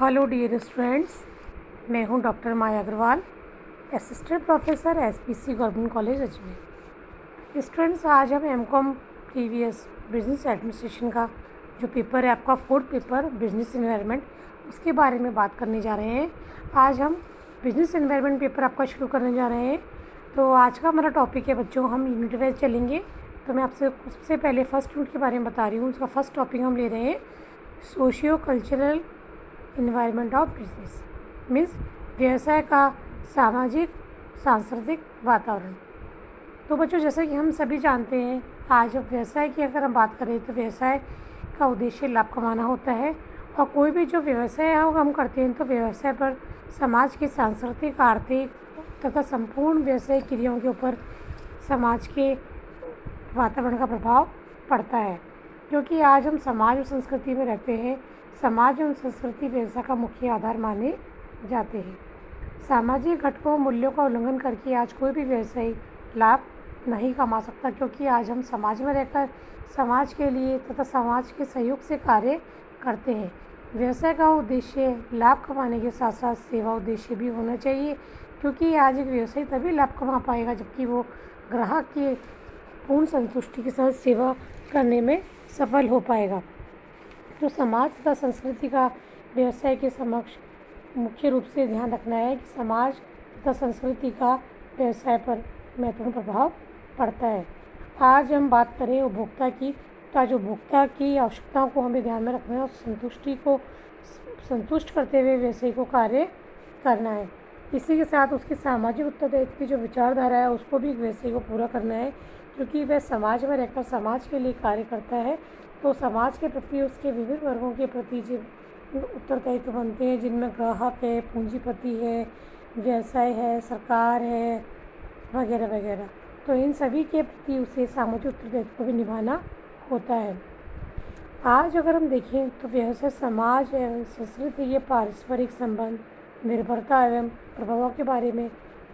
Hello dear students, मैं हूं doctor Maya Agrawal, assistant professor SPC government college Ajmer. Students, आज हम एमकॉम प्रीवियस बिजनेस एडमिनिस्ट्रेशन का जो पेपर है आपका फोर्थ पेपर बिजनेस एनवायरनमेंट, उसके बारे में बात करने जा रहे हैं। आज हम बिजनेस एनवायरनमेंट पेपर आपका शुरू करने जा रहे हैं। तो आज का हमारा टॉपिक है बच्चों, हम यूनिट वाइज चलेंगे। तो मैं आपसे सबसे पहले फर्स्ट यूनिट के बारे में बता रही हूँ। उसका फर्स्ट टॉपिक हम ले रहे हैं socio cultural environment of business, means व्यवसाय का सामाजिक सांस्कृतिक वातावरण। तो बच्चों, जैसे कि हम सभी जानते हैं, आज व्यवसाय की अगर हम बात करें तो व्यवसाय का उद्देश्य लाभ कमाना होता है। और कोई भी जो व्यवसाय हम करते हैं तो व्यवसाय पर समाज की सांस्कृतिक, आर्थिक तथा संपूर्ण व्यवसाय क्रियाओं के ऊपर समाज के वातावरण का प्रभाव पड़ता है। क्योंकि आज हम समाज और संस्कृति में रहते हैं। समाज और संस्कृति व्यवसाय का मुख्य आधार माने जाते हैं। सामाजिक घटकों मूल्यों का उल्लंघन करके आज कोई भी व्यवसायी लाभ नहीं कमा सकता, क्योंकि आज हम समाज में रहकर समाज के लिए तथा समाज के सहयोग से कार्य करते हैं। व्यवसाय का उद्देश्य लाभ कमाने के साथ साथ सेवा उद्देश्य भी होना चाहिए, क्योंकि आज एक व्यवसायी तभी लाभ कमा पाएगा जबकि वो ग्राहक के पूर्ण संतुष्टि के साथ सेवा करने में सफल हो पाएगा। तो समाज तथा संस्कृति का व्यवसाय के समक्ष मुख्य रूप से ध्यान रखना है कि समाज तथा संस्कृति का व्यवसाय पर महत्वपूर्ण प्रभाव पड़ता है। आज हम बात करें उपभोक्ता की, तो आज उपभोक्ता की आवश्यकताओं को हमें ध्यान में रखना है और संतुष्टि को संतुष्ट करते हुए व्यवसाय को कार्य करना है। इसी के साथ उसकी सामाजिक उत्तरदायित्व की जो विचारधारा है उसको भी व्यवसाय को पूरा करना है, क्योंकि वह समाज में रहकर समाज के लिए कार्य करता है। तो समाज के प्रति उसके विभिन्न वर्गों के प्रति जो उत्तरदायित्व बनते हैं, जिनमें ग्राहक है, पूंजीपति है, व्यवसाय है, सरकार है, वगैरह वगैरह, तो इन सभी के प्रति उसे सामाजिक उत्तरदायित्व को भी निभाना होता है। आज अगर हम देखें तो व्यवसाय समाज एवं संस्कृति के पारस्परिक संबंध, निर्भरता एवं प्रभावों के बारे में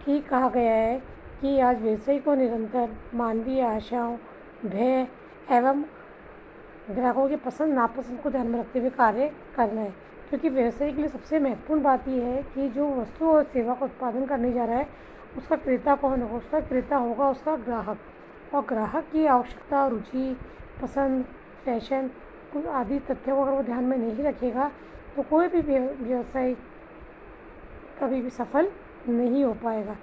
ठीक कहा गया है कि आज व्यवसाय को निरंतर मानवीय आशाओं, भय एवं ग्राहकों के पसंद नापसंद को ध्यान में रखते हुए कार्य करना है। क्योंकि व्यवसाय के लिए सबसे महत्वपूर्ण बात यह है कि जो वस्तु और सेवा का उत्पादन करने जा रहा है उसका क्रेता कौन होगा? उसका क्रेता होगा उसका ग्राहक। और ग्राहक की आवश्यकता, रुचि, पसंद, फैशन आदि तथ्यों को अगर वो ध्यान में नहीं रखेगा तो कोई भी व्यवसाय कभी भी सफल नहीं हो पाएगा।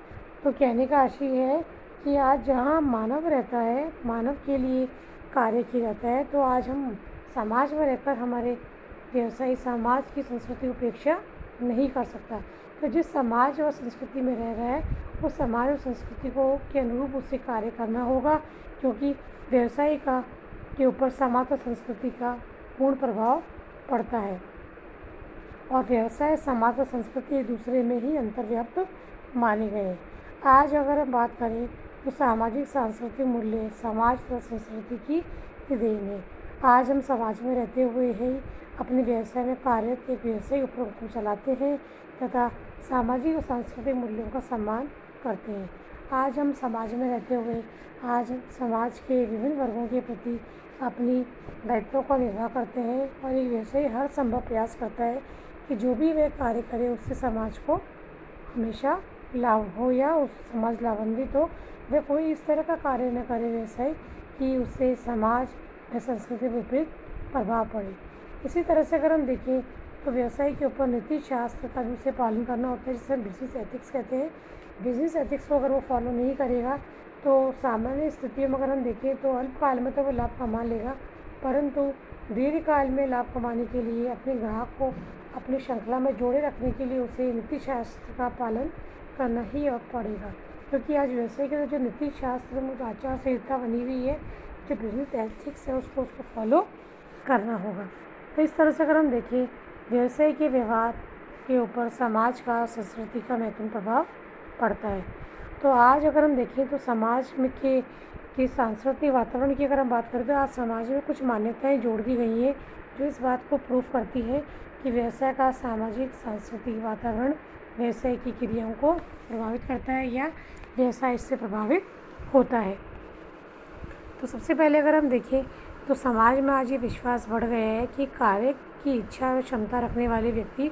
तो कहने का आशय है कि आज जहाँ मानव रहता है, मानव के लिए कार्य किया जाता है, तो आज हम समाज में रहकर हमारे व्यवसायी समाज की संस्कृति की उपेक्षा नहीं कर सकता। तो जिस समाज और संस्कृति में रह रहा है उस समाज और संस्कृति को के अनुरूप उससे कार्य करना होगा, क्योंकि व्यवसाय का के ऊपर समाज और संस्कृति का पूर्ण प्रभाव पड़ता है। और व्यवसाय, समाज और संस्कृति एक दूसरे में ही अंतर्व्याप्त माने गए हैं। आज अगर हम बात करें तो सामाजिक सांस्कृतिक मूल्य समाज और संस्कृति की देन है। आज हम समाज में रहते हुए ही अपने व्यवसाय में कार्यरत एक व्यवसायिक उपक्रम को चलाते हैं तथा सामाजिक और सांस्कृतिक मूल्यों का सम्मान करते हैं। आज हम समाज में रहते हुए आज समाज के विभिन्न वर्गों के प्रति अपनी दायित्वों का निर्वाह करते हैं और एक व्यवसायी हर संभव प्रयास करता है कि जो भी वह कार्य करे उससे समाज को हमेशा लाभ हो या उस समाज लाभान्वित हो। वह कोई इस तरह का कार्य न करे व्यवसाय कि उससे समाज या संस्कृति पर विपरीत प्रभाव पड़े। इसी तरह से अगर हम देखें तो व्यवसाय के ऊपर नीति शास्त्र का भी उसे पालन करना होता है, जिसे हम बिजनेस एथिक्स कहते हैं। बिजनेस एथिक्स को अगर वो फॉलो नहीं करेगा तो सामान्य स्थितियों में अगर हम देखें तो अल्पकाल में तो वो लाभ कमा लेगा, परंतु दीर्घकाल में लाभ कमाने के लिए अपने ग्राहक को अपनी श्रृंखला में जोड़े रखने के लिए उसे नीति शास्त्र का पालन करना ही पड़ेगा। क्योंकि आज व्यवसाय के जो नीति शास्त्र में जो आचार संहिता बनी हुई है, जो बिजनेस एथिक्स है, उसको फॉलो करना होगा। तो इस तरह से अगर हम देखें व्यवसाय के व्यवहार के ऊपर समाज का, संस्कृति का महत्वपूर्ण प्रभाव पड़ता है। तो आज अगर हम देखें तो समाज में के सांस्कृतिक वातावरण की अगर हम बात करें तो आज समाज में कुछ मान्यताएं जोड़ दी गई हैं जो इस बात को प्रूव करती है कि व्यवसाय का सामाजिक सांस्कृतिक वातावरण व्यवसाय की क्रियाओं को प्रभावित करता है या व्यवसाय इससे प्रभावित होता है। तो सबसे पहले अगर हम देखें तो समाज में आज ये विश्वास बढ़ गया है कि कार्य की इच्छा और क्षमता रखने वाले व्यक्ति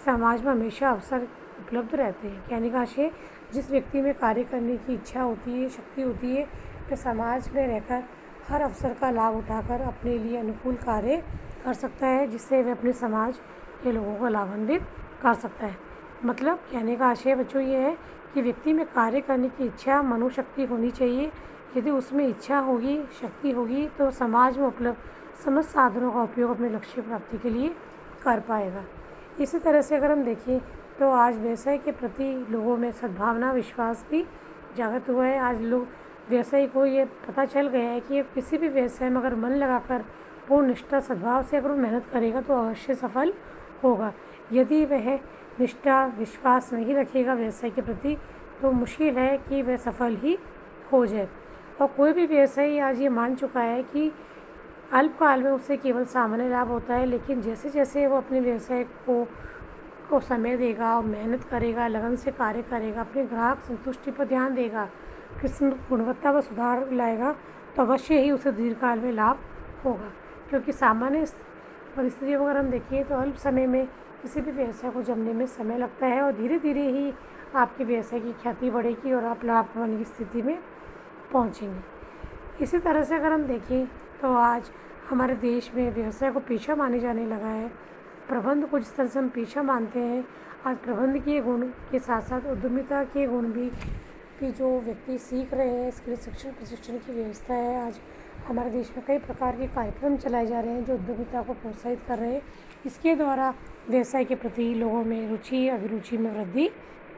समाज में हमेशा अवसर उपलब्ध रहते हैं। कहने का आशय, जिस व्यक्ति में कार्य करने की इच्छा होती है, शक्ति होती है, वह समाज में रहकर हर अवसर का लाभ उठाकर अपने लिए अनुकूल कार्य कर सकता है, जिससे वह अपने समाज के लोगों को लाभान्वित कर सकता है। मतलब कहने का आशय बच्चों ये है कि व्यक्ति में कार्य करने की इच्छा, मनोशक्ति होनी चाहिए। यदि उसमें इच्छा होगी, शक्ति होगी, तो समाज में उपलब्ध समस्त साधनों का उपयोग अपने लक्ष्य प्राप्ति के लिए कर पाएगा। इसी तरह से अगर हम देखें तो आज व्यवसाय के प्रति लोगों में सद्भावना, विश्वास भी जागृत हुआ है। आज लोग व्यवसाय को ये पता चल गया है कि किसी भी व्यवसाय में अगर मन लगाकर पूर्ण निष्ठा, सद्भाव से अगर वो मेहनत करेगा तो अवश्य सफल होगा। यदि वह निष्ठा, विश्वास नहीं रखेगा व्यवसाय के प्रति, तो मुश्किल है कि वह सफल ही हो जाए। और कोई भी व्यवसायी आज ये मान चुका है कि अल्पकाल में उससे केवल सामान्य लाभ होता है, लेकिन जैसे जैसे वो अपने व्यवसाय को समय देगा और मेहनत करेगा, लगन से कार्य करेगा, अपने ग्राहक संतुष्टि पर ध्यान देगा, किस्म गुणवत्ता में सुधार लाएगा, तो अवश्य ही उसे दीर्घकाल में लाभ होगा। क्योंकि सामान्य परिस्थितियों में अगर हम देखें तो अल्प समय में किसी भी व्यवसाय को जमने में समय लगता है और धीरे धीरे ही आपके व्यवसाय की ख्याति बढ़ेगी और आप लाभ कमाने की स्थिति में पहुंचेंगे। इसी तरह से अगर हम देखें तो आज हमारे देश में व्यवसाय को पेशा माने जाने लगा है। प्रबंध को जिस तरह से हम पेशा मानते हैं, आज प्रबंध के गुण के साथ साथ उद्यमिता के गुण भी जो व्यक्ति सीख रहे हैं, इसके लिए शिक्षण प्रशिक्षण की व्यवस्था है। आज हमारे देश में कई प्रकार के कार्यक्रम चलाए जा रहे हैं जो उद्यमिता को प्रोत्साहित कर रहे हैं। इसके द्वारा व्यवसाय के प्रति लोगों में रुचि, अभिरुचि में वृद्धि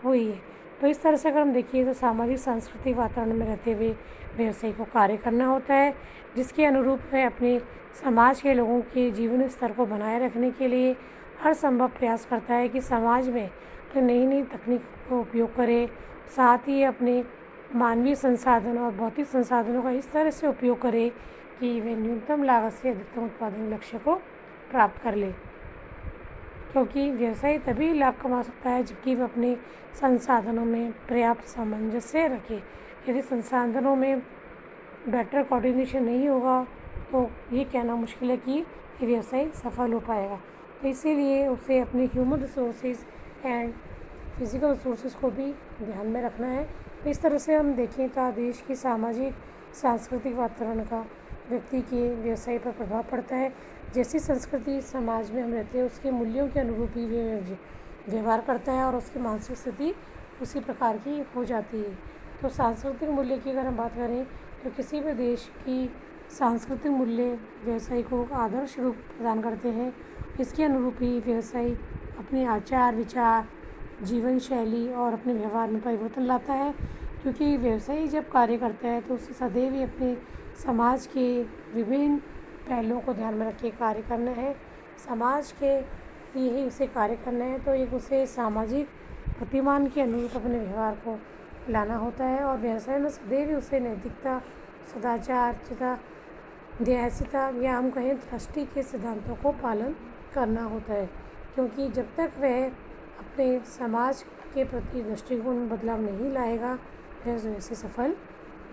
हुई है। तो इस तरह से अगर हम देखिए तो सामाजिक सांस्कृतिक वातावरण में रहते हुए व्यवसाय को कार्य करना होता है, जिसके अनुरूप वह अपने समाज के लोगों के जीवन स्तर को बनाए रखने के लिए हर संभव प्रयास करता है कि समाज में नई नई तकनीक का उपयोग करे, साथ ही अपने मानवीय संसाधन और भौतिक संसाधनों का इस तरह से उपयोग करे कि वे न्यूनतम लागत से अधिकतम उत्पादन लक्ष्य को प्राप्त कर ले। क्योंकि व्यवसाय तभी लाभ कमा सकता है जबकि वह अपने संसाधनों में पर्याप्त सामंजस्य रखे। यदि संसाधनों में बेटर कोऑर्डिनेशन नहीं होगा तो ये कहना मुश्किल है कि ये व्यवसाय सफल हो पाएगा। तो इसीलिए उसे अपने human resources and physical resources को भी ध्यान में रखना है। तो इस तरह से हम देखें तो देश की सामाजिक सांस्कृतिक वातावरण का व्यक्ति के व्यवसाय पर प्रभाव पड़ता है। जैसी संस्कृति समाज में हम रहते हैं उसके मूल्यों के अनुरूप ही व्यवहार करता है और उसकी मानसिक स्थिति उसी प्रकार की हो जाती है। तो सांस्कृतिक मूल्य की अगर हम बात करें तो किसी भी देश की सांस्कृतिक मूल्य व्यवसाय को आदर्श रूप प्रदान करते हैं। इसके अनुरूप ही व्यवसाय अपने आचार, विचार, जीवन शैली और अपने व्यवहार में परिवर्तन लाता है। क्योंकि व्यवसायी जब कार्य करता है तो उसे सदैव ही अपने समाज के विभिन्न पहलुओं को ध्यान में रख के कार्य करना है। समाज के लिए ही उसे कार्य करना है, तो एक उसे सामाजिक प्रतिमान के अनुरूप अपने व्यवहार को लाना होता है। और व्यवसाय में सदैव ही उसे नैतिकता, सदाचार, चिता, न्यायिकता या हम कहें दृष्टि के सिद्धांतों को पालन करना होता है। क्योंकि जब तक वह अपने समाज के प्रति दृष्टिकोण में बदलाव नहीं लाएगा वह वैसे सफल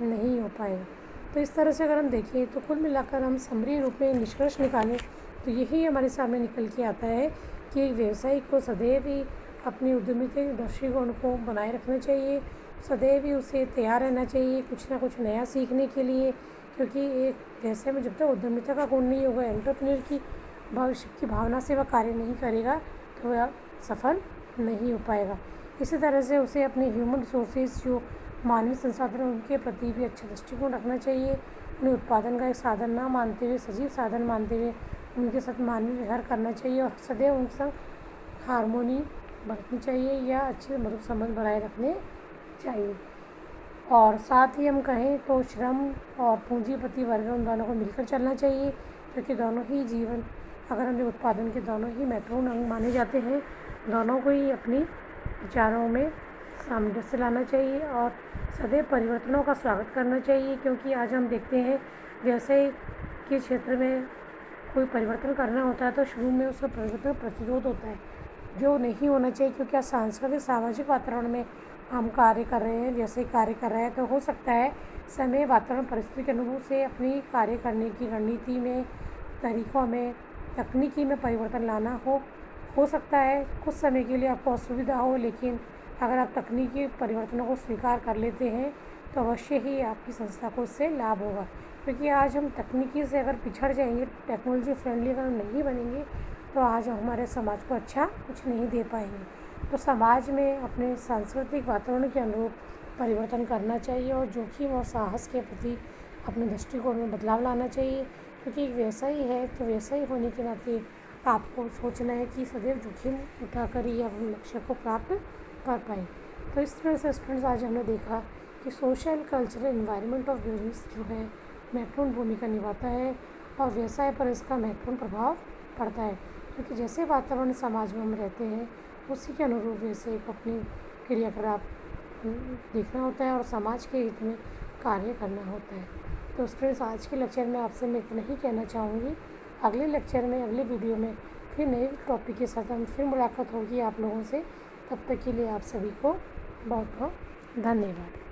नहीं हो पाएगा। तो इस तरह से अगर हम देखें तो कुल मिलाकर हम समरी रूप में निष्कर्ष निकालें तो यही हमारे सामने निकल के आता है कि व्यवसायी को सदैव ही अपनी उद्यमिता दृष्टिकोण को बनाए रखना चाहिए। सदैव ही उसे तैयार रहना चाहिए कुछ ना कुछ नया सीखने के लिए। क्योंकि एक व्यवसाय में जब तक उद्यमिता का गुण नहीं होगा, एंटरप्रेन्योर की भविष्य की भावना से वह कार्य नहीं करेगा तो वह सफल नहीं हो पाएगा। इसी तरह से उसे अपने ह्यूमन रिसोर्सेज जो मानवीय संसाधन है उनके प्रति भी अच्छा दृष्टिकोण रखना चाहिए। उन्हें उत्पादन का एक साधन ना मानते हुए, सजीव साधन मानते हुए उनके साथ मानवीय व्यवहार करना चाहिए और सदैव उनके साथ हारमोनी बरतनी चाहिए या अच्छे मधुर संबंध बनाए रखने चाहिए। और साथ ही हम कहें तो श्रम और पूंजीपति वर्ग उन दोनों को मिलकर चलना चाहिए। क्योंकि दोनों ही जीवन अगर हम उत्पादन के दोनों ही महत्वपूर्ण अंग माने जाते हैं, दोनों को ही अपनी विचारों में सामंजस्य लाना चाहिए और सदैव परिवर्तनों का स्वागत करना चाहिए। क्योंकि आज हम देखते हैं व्यवसाय के क्षेत्र में कोई परिवर्तन करना होता है तो शुरू में उसका परिवर्तन प्रतिरोध होता है जो नहीं होना चाहिए। क्योंकि आज सांस्कृतिक सामाजिक वातावरण में हम कार्य कर रहे हैं, व्यवसाय कार्य कर रहे हैं, तो हो सकता है समय, वातावरण, परिस्थिति के अनुरूप से अपनी कार्य करने की रणनीति में, तरीक़ों में तकनीकी में परिवर्तन लाना हो सकता है कुछ समय के लिए आपको असुविधा हो, लेकिन अगर आप तकनीकी परिवर्तनों को स्वीकार कर लेते हैं तो अवश्य ही आपकी संस्था को इससे लाभ होगा। क्योंकि आज हम तकनीकी से अगर पिछड़ जाएंगे, टेक्नोलॉजी फ्रेंडली अगर नहीं बनेंगे, तो आज हम हमारे समाज को अच्छा कुछ नहीं दे पाएंगे। तो समाज में अपने सांस्कृतिक वातावरण के अनुरूप परिवर्तन करना चाहिए और जोखिम और साहस के प्रति अपने दृष्टिकोण में बदलाव लाना चाहिए। क्योंकि एक व्यवसायी है तो व्यवसायी होने के नाते आपको सोचना है कि सदैव जोखिम उठाकर ही अपने लक्ष्य को प्राप्त कर पाएँ। तो इस तरह से स्टूडेंट्स आज हमने देखा कि social cultural environment of business जो है महत्वपूर्ण भूमिका निभाता है और व्यवसाय पर इसका महत्वपूर्ण प्रभाव पड़ता है। क्योंकि जैसे वातावरण समाज में हम रहते हैं उसी के अनुरूप व्यवसाय को अपनी क्रियाकलाप देखना होता है और समाज के हित में कार्य करना होता है। तो स्टूडेंट्स आज के लेक्चर में आपसे मैं इतना ही कहना चाहूँगी। अगले लेक्चर में, अगले वीडियो में फिर नए टॉपिक के साथ हम फिर मुलाकात होगी आप लोगों से। तब तक के लिए आप सभी को बहुत बहुत धन्यवाद।